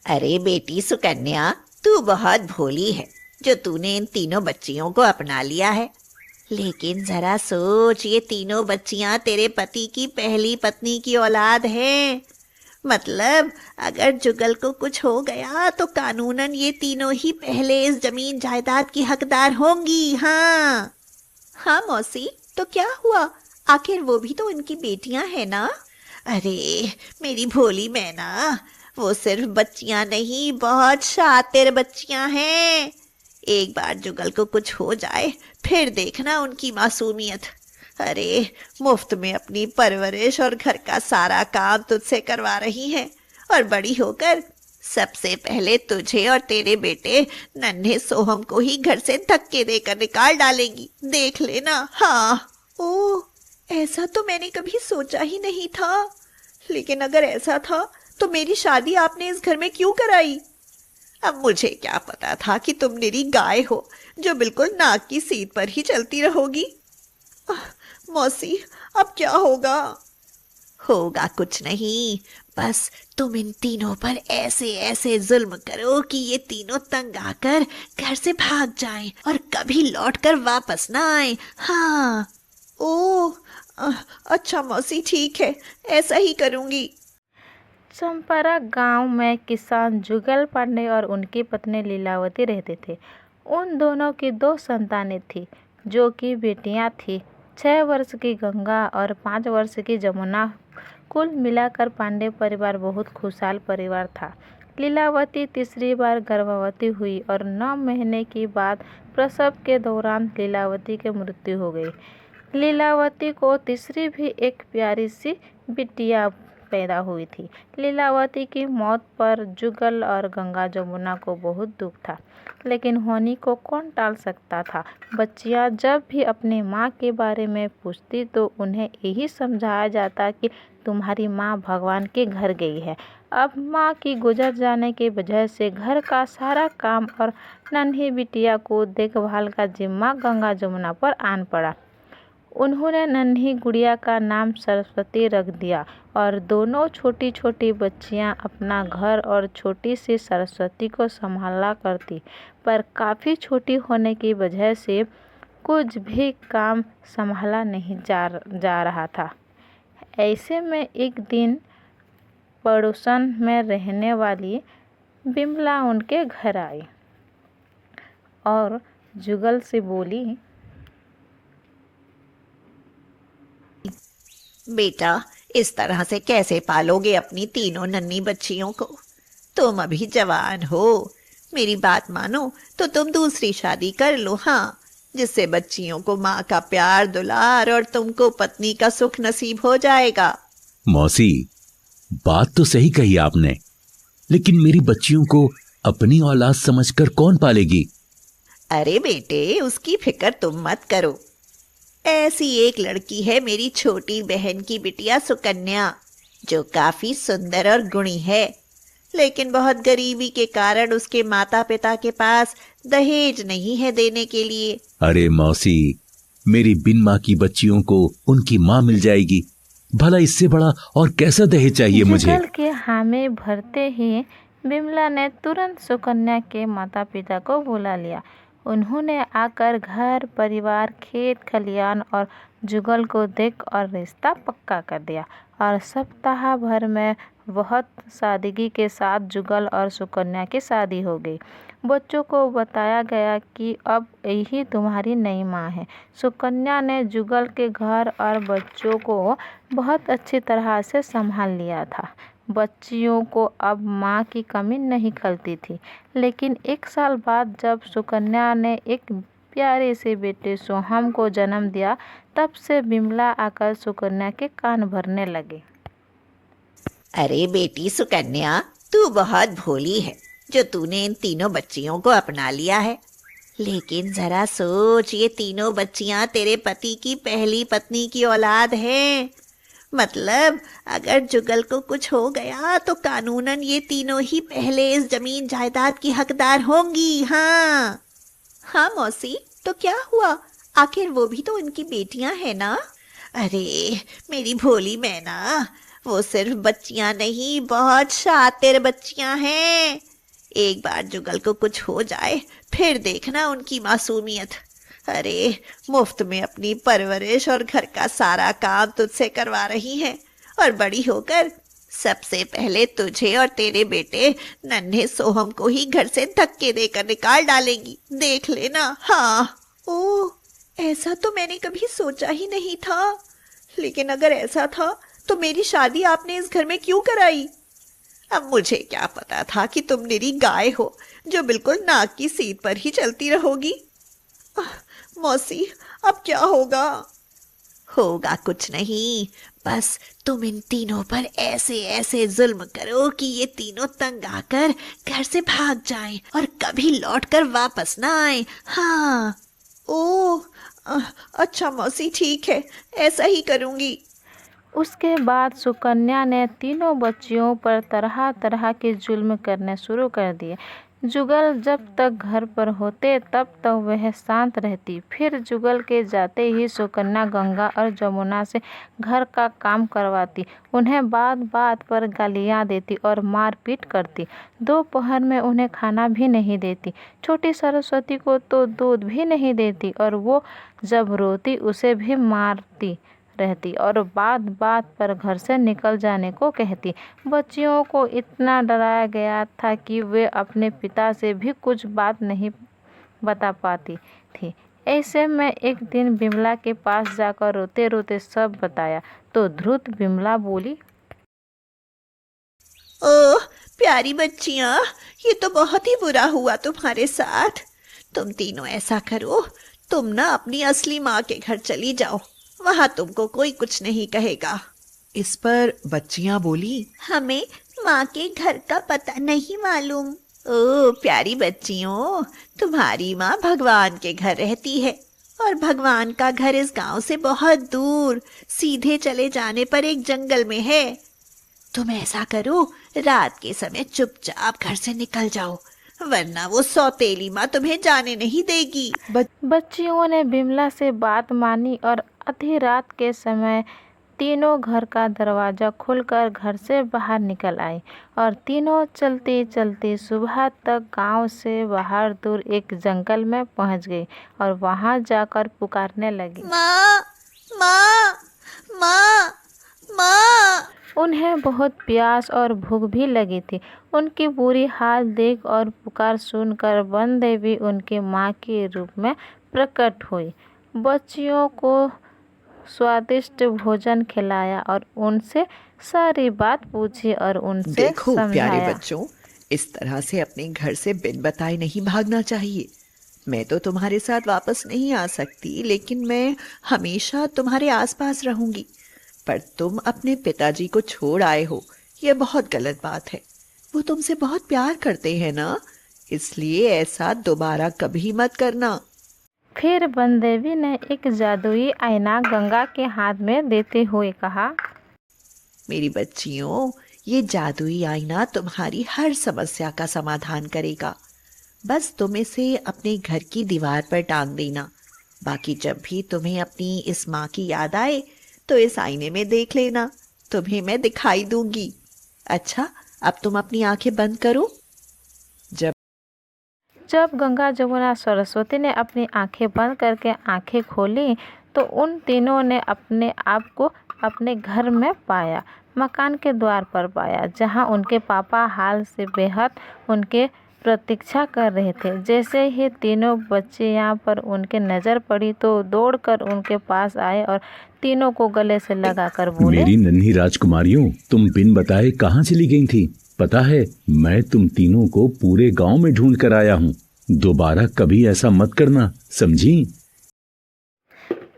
अरे बेटी सुकन्या, तू बहुत भोली है जो तूने इन तीनों बच्चियों को अपना लिया है। लेकिन जरा सोच, ये तीनों बच्चियां तेरे पति की पहली पत्नी की औलाद हैं। मतलब अगर जुगल को कुछ हो गया तो कानूनन ये तीनों ही पहले इस जमीन जायदाद की हकदार होंगी। हाँ हाँ मौसी, तो क्या हुआ? आखिर वो भी तो उनकी बेटियां हैं ना। अरे मेरी भोली मैना, वो सिर्फ बच्चियां नहीं, बहुत शातिर बच्चियां हैं। एक बार जुगल को कुछ हो जाए फिर देखना उनकी मासूमियत। अरे मुफ्त में अपनी परवरिश और घर का सारा काम तुझसे करवा रही है, और बड़ी होकर सबसे पहले तुझे और तेरे बेटे नन्हे सोहम को ही घर से धक्के देकर निकाल डालेंगी, देख लेना। हाँ। ओह, ऐसा तो मैंने कभी सोचा ही नहीं था। लेकिन अगर ऐसा था तो मेरी शादी आपने इस घर में क्यों कराई? अब मुझे क्या पता था कि तुम निरी गाय हो जो बिल्कुल नाक की सीध पर ही चलती रहोगी। आह, मौसी, अब क्या होगा? होगा कुछ नहीं, बस तुम इन तीनों पर ऐसे ऐसे जुल्म करो कि ये तीनों तंग आकर घर से भाग जाएं और कभी लौट कर वापस ना आए। हाँ। ओह, अच्छा मौसी, ठीक है, ऐसा ही करूंगी। चंपारा गांव में किसान जुगल पांडे और उनकी पत्नी लीलावती रहते थे। उन दोनों की दो संतानें थीं, जो कि बेटियां थीं, 6 वर्ष की गंगा और 5 वर्ष की जमुना। कुल मिलाकर पांडे परिवार बहुत खुशहाल परिवार था। लीलावती तीसरी बार गर्भवती हुई और 9 महीने के बाद प्रसव के दौरान लीलावती की मृत्यु हो गई। लीलावती को तीसरी भी एक प्यारी सी बिटिया पैदा हुई थी। लीलावती की मौत पर जुगल और गंगा जमुना को बहुत दुख था, लेकिन होनी को कौन टाल सकता था। बच्चियां जब भी अपनी माँ के बारे में पूछती तो उन्हें यही समझाया जाता कि तुम्हारी माँ भगवान के घर गई है। अब माँ की गुजर जाने की वजह से घर का सारा काम और नन्ही बिटिया को देखभाल का जिम्मा गंगा जमुना पर आन पड़ा। उन्होंने नन्ही गुड़िया का नाम सरस्वती रख दिया और दोनों छोटी छोटी बच्चियां अपना घर और छोटी सी सरस्वती को संभाला करती, पर काफ़ी छोटी होने की वजह से कुछ भी काम संभाला नहीं जा रहा था। ऐसे में एक दिन पड़ोसन में रहने वाली बिमला उनके घर आई और जुगल से बोली, बेटा, इस तरह से कैसे पालोगे अपनी तीनों नन्ही बच्चियों को? तुम अभी जवान हो। मेरी बात मानो तो तुम दूसरी शादी कर लो। हाँ, जिससे बच्चियों को माँ का प्यार दुलार और तुमको पत्नी का सुख नसीब हो जाएगा। मौसी, बात तो सही कही आपने, लेकिन मेरी बच्चियों को अपनी औलाद समझकर कौन पालेगी? अरे बेटे, उसकी फिक्र तुम मत करो। ऐसी एक लड़की है मेरी छोटी बहन की बिटिया सुकन्या, जो काफी सुंदर और गुणी है, लेकिन बहुत गरीबी के कारण उसके माता पिता के पास दहेज नहीं है देने के लिए। अरे मौसी, मेरी बिन माँ की बच्चियों को उनकी माँ मिल जाएगी। भला इससे बड़ा और कैसा दहेज चाहिए मुझे? जुगल के हामी भरते ही बिमला ने तुरंत सुकन्या के माता पिता को बुला लिया। उन्होंने आकर घर परिवार, खेत खलियान और जुगल को देख और रिश्ता पक्का कर दिया, और सप्ताह भर में बहुत सादगी के साथ जुगल और सुकन्या की शादी हो गई। बच्चों को बताया गया कि अब यही तुम्हारी नई माँ है। सुकन्या ने जुगल के घर और बच्चों को बहुत अच्छी तरह से संभाल लिया था। बच्चियों को अब माँ की कमी नहीं खलती थी। लेकिन 1 साल बाद जब सुकन्या ने एक प्यारे से बेटे सोहम को जन्म दिया, तब से बिमला आकर सुकन्या के कान भरने लगे। अरे बेटी सुकन्या, तू बहुत भोली है जो तूने इन तीनों बच्चियों को अपना लिया है। लेकिन जरा सोच, ये तीनों बच्चियां तेरे पति की पहली पत्नी की औलाद हैं। मतलब अगर जुगल को कुछ हो गया तो कानूनन ये तीनों ही पहले इस जमीन जायदाद की हकदार होंगी। हाँ हाँ मौसी, तो क्या हुआ? आखिर वो भी तो उनकी बेटियां हैं ना। अरे मेरी भोली मैना, वो सिर्फ बच्चियां नहीं, बहुत शातिर बच्चियां हैं। एक बार जुगल को कुछ हो जाए फिर देखना उनकी मासूमियत। अरे मुफ्त में अपनी परवरिश और घर का सारा काम तुझसे करवा रही है, और बड़ी होकर सबसे पहले तुझे और तेरे बेटे नन्हे सोहम को ही घर से धक्के देकर निकाल डालेंगी, देख लेना। हाँ। ओह, ऐसा तो मैंने कभी सोचा ही नहीं था। लेकिन अगर ऐसा था तो मेरी शादी आपने इस घर में क्यों कराई? अब मुझे क्या पता था कि तुम निरी गाय हो जो बिल्कुल नाक की सीध पर ही चलती रहोगी। मौसी, अब क्या होगा? होगा कुछ नहीं, बस तुम इन तीनों पर ऐसे ऐसे जुल्म करो कि ये तीनों तंग आकर घर से भाग जाएं और कभी लौटकर वापस ना आए। हाँ। ओह, अच्छा मौसी, ठीक है, ऐसा ही करूंगी। उसके बाद सुकन्या ने तीनों बच्चियों पर तरह तरह के जुल्म करने शुरू कर दिए। जुगल जब तक घर पर होते तब तक वह शांत रहती। फिर जुगल के जाते ही सुकन्या गंगा और जमुना से घर का काम करवाती, उन्हें बात बात पर गालियाँ देती और मारपीट करती। दोपहर में उन्हें खाना भी नहीं देती। छोटी सरस्वती को तो दूध भी नहीं देती और वो जब रोती उसे भी मारती रहती और बात बात पर घर से निकल जाने को कहती। बच्चियों को इतना डराया गया था कि वे अपने पिता से भी कुछ बात नहीं बता पाती थी। ऐसे में एक दिन बिमला के पास जाकर रोते रोते सब बताया तो धृत बिमला बोली, ओह प्यारी बच्चियां, ये तो बहुत ही बुरा हुआ तुम्हारे साथ। तुम तीनों ऐसा करो, तुम ना अपनी असली माँ के घर चली जाओ, वहां तुमको कोई कुछ नहीं कहेगा। इस पर बच्चियां बोली, हमें माँ के घर का पता नहीं मालूम। ओ प्यारी बच्चियों, तुम्हारी माँ भगवान के घर रहती है और भगवान का घर इस गांव से बहुत दूर सीधे चले जाने पर एक जंगल में है। तुम ऐसा करो, रात के समय चुपचाप घर से निकल जाओ, वरना वो सौतेली माँ तुम्हें जाने नहीं देगी। बच्चियों ने बिमला से बात मानी और आधी रात के समय तीनों घर का दरवाज़ा खोलकर घर से बाहर निकल आई और तीनों चलते चलते सुबह तक गांव से बाहर दूर एक जंगल में पहुंच गई और वहां जाकर पुकारने लगी, माँ, माँ, माँ, माँ। उन्हें बहुत प्यास और भूख भी लगी थी। उनकी बुरी हाल देख और पुकार सुनकर वन देवी उनके माँ के रूप में प्रकट हुई। बच्चियों को स्वादिष्ट भोजन खिलाया और उनसे सारी बात पूछी और उनसे देखो समझाया। प्यारे बच्चों, इस तरह से अपने घर से बिन बताए नहीं भागना चाहिए। मैं तो तुम्हारे साथ वापस नहीं आ सकती, लेकिन मैं हमेशा तुम्हारे आसपास रहूंगी। पर तुम अपने पिताजी को छोड़ आए हो, यह बहुत गलत बात है। वो तुमसे बहुत प्यार करते हैं ना, इसलिए ऐसा दोबारा कभी मत करना। फिर बनदेवी ने एक जादुई आईना गंगा के हाथ में देते हुए कहा, मेरी बच्चियों, ये जादुई आईना तुम्हारी हर समस्या का समाधान करेगा। बस तुम इसे अपने घर की दीवार पर टांग देना। बाकी जब भी तुम्हें अपनी इस माँ की याद आए तो इस आईने में देख लेना, तुम्हें मैं दिखाई दूंगी। अच्छा, अब तुम अपनी आंखें बंद करो। जब गंगा जमुना सरस्वती ने अपनी आंखें बंद करके आंखें खोली तो उन तीनों ने अपने आप को अपने घर में पाया, मकान के द्वार पर पाया, जहां उनके पापा हाल से बेहद उनके प्रतीक्षा कर रहे थे। जैसे ही तीनों बच्चे यहाँ पर उनके नज़र पड़ी तो दौड़कर उनके पास आए और तीनों को गले से लगाकर बोले, मेरी नन्ही राजकुमारियों, तुम बिन बताए कहाँ चली गई थी? पता है, मैं तुम तीनों को पूरे गांव में ढूंढ कर आया हूँ। दोबारा कभी ऐसा मत करना, समझी?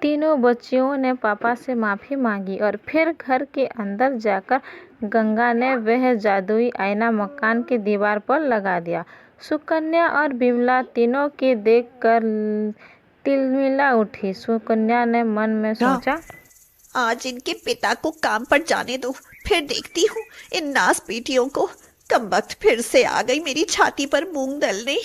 तीनों बच्चियों ने पापा से माफ़ी मांगी और फिर घर के अंदर जाकर गंगा ने वह जादुई आईना मकान की दीवार पर लगा दिया। सुकन्या और बिमला तीनों के देखकर तिलमिला उठी। सुकन्या ने मन में सोचा, आज इनके पिता को काम पर जाने दो, फिर देखती हूँ इन नास पीटियों को। कमबख्त फिर से आ गई मेरी छाती पर मूंग दलने।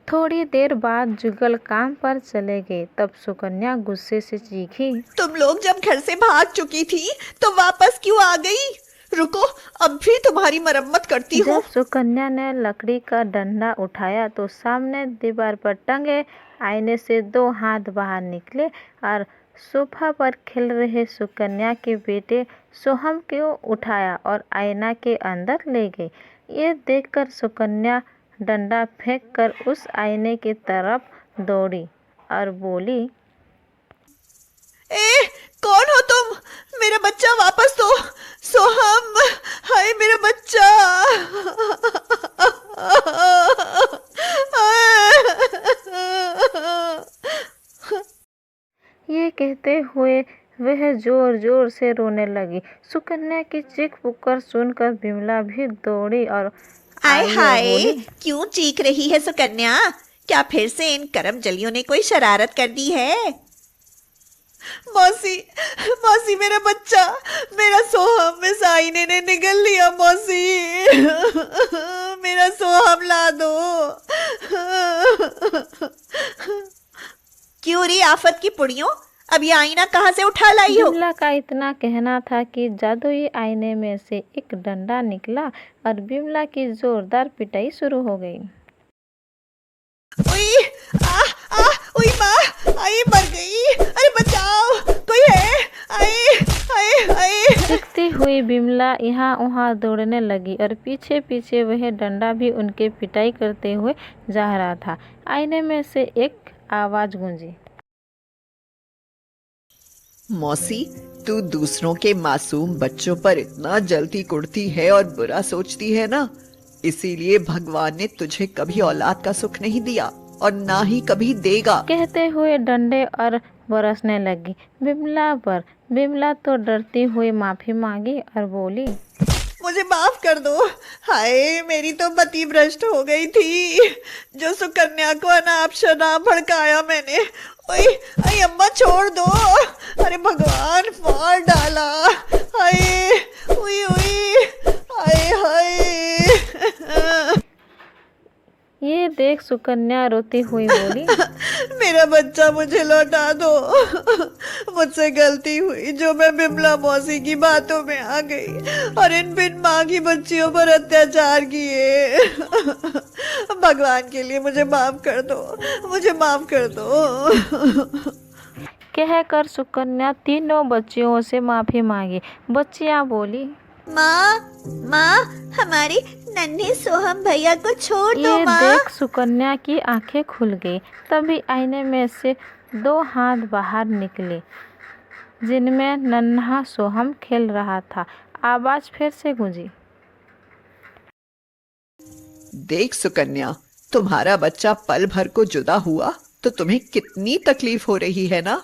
थोड़ी देर बाद जुगल काम पर चले गए। तब सुकन्या गुस्से से चीखी, तुम लोग जब घर से भाग चुकी थी तो वापस क्यों आ गई? रुको, अब भी तुम्हारी मरम्मत करती हूँ। जब सुकन्या ने लकड़ी का डंडा उठाया तो सामने दीवार पर टंगे आईने से 2 हाथ बाहर निकले और सोफा पर खेल रहे सुकन्या के बेटे सोहम को उठाया और आईना के अंदर ले गए। ये देखकर सुकन्या डंडा फेंककर उस आईने की तरफ दौड़ी और बोली, ए, कौन हो तुम? मेरा बच्चा वापस दो। सोहम, हाय मेरा बच्चा। ये कहते हुए वह जोर जोर से रोने लगी। सुकन्या की चीख पुकार सुनकर बिमला भी दौड़ी और आय आई और हाय, बोली, क्यों चीख रही है सुकन्या? क्या फिर से इन करमजलियों ने कोई शरारत कर दी है? मौसी, मौसी मेरा बच्चा, मेरा सोहम इस आईने ने निगल लिया। मौसी, मेरा सोहम ला दो। क्यों री आफत की पुड़ियों, अब ये आईना कहाँ से उठा लाई हो? बिमला का इतना कहना था कि जादुई आईने में से एक डंडा निकला और बिमला की जोरदार पिटाई शुरू हो गई। उई, उई माँ, आई मर गई। अरे बचाओ, कोई है? आए। चीखती हुई बिमला यहाँ वहाँ दौड़ने लगी और पीछे पीछे वह डंडा भी उनके पिटाई करते हुए जा रहा था। आईने में से एक आवाज गूंजी, मौसी, तू दूसरों के मासूम बच्चों पर इतना जलती कुड़ती है और बुरा सोचती है ना, इसीलिए भगवान ने तुझे कभी औलाद का सुख नहीं दिया और ना ही कभी देगा। कहते हुए डंडे और बरसने लगी बिमला पर। बिमला तो डरती हुई माफी मांगी और बोली, मुझे माफ कर दो। हाय, मेरी तो मति भ्रष्ट हो गई थी। जो सुकन्या को अनाप शनाप भड़काया मैंने। ओए, अरे अम्मा छोड़ दो। अरे भगवान, मार डाला। हाय, उई उई, हाय हाय। ये देख सुकन्या रोती हुई बोली, मेरा बच्चा मुझे लौटा दो। मुझसे गलती हुई जो मैं बिमला मौसी की बातों में आ गई और इन बिन माँ की बच्चियों पर अत्याचार किए। भगवान के लिए मुझे माफ कर दो, मुझे माफ कर दो। कहकर सुकन्या तीनों बच्चियों से माफी मांगी। बच्चियां बोली, माँ, हमारे नन्हे सोहम भैया को छोड़ दो ये माँ। देख सुकन्या की आंखें खुल गई। तभी आईने में से 2 हाथ बाहर निकले जिनमें नन्हा सोहम खेल रहा था। आवाज फिर से गूंजी, देख सुकन्या, तुम्हारा बच्चा पल भर को जुदा हुआ तो तुम्हें कितनी तकलीफ हो रही है ना।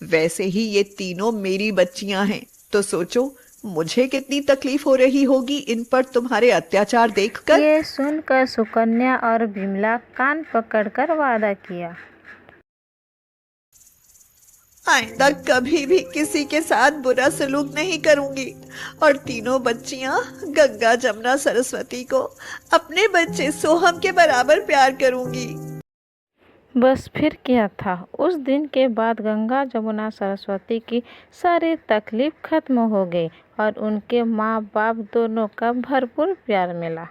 वैसे ही ये तीनों मेरी बच्चियां हैं, तो सोचो मुझे कितनी तकलीफ हो रही होगी इन पर तुम्हारे अत्याचार देखकर। ये सुनकर सुकन्या और बिमला कान पकड़कर वादा किया, आइंदा कभी भी किसी के साथ बुरा सलूक नहीं करूंगी और तीनों बच्चियां गंगा, जमुना, सरस्वती को अपने बच्चे सोहम के बराबर प्यार करूंगी। बस फिर क्या था। उस दिन के बाद गंगा, जमुना, सरस्वती की सारी तकलीफ खत्म हो गई और उनके माँ बाप दोनों का भरपूर प्यार मिला।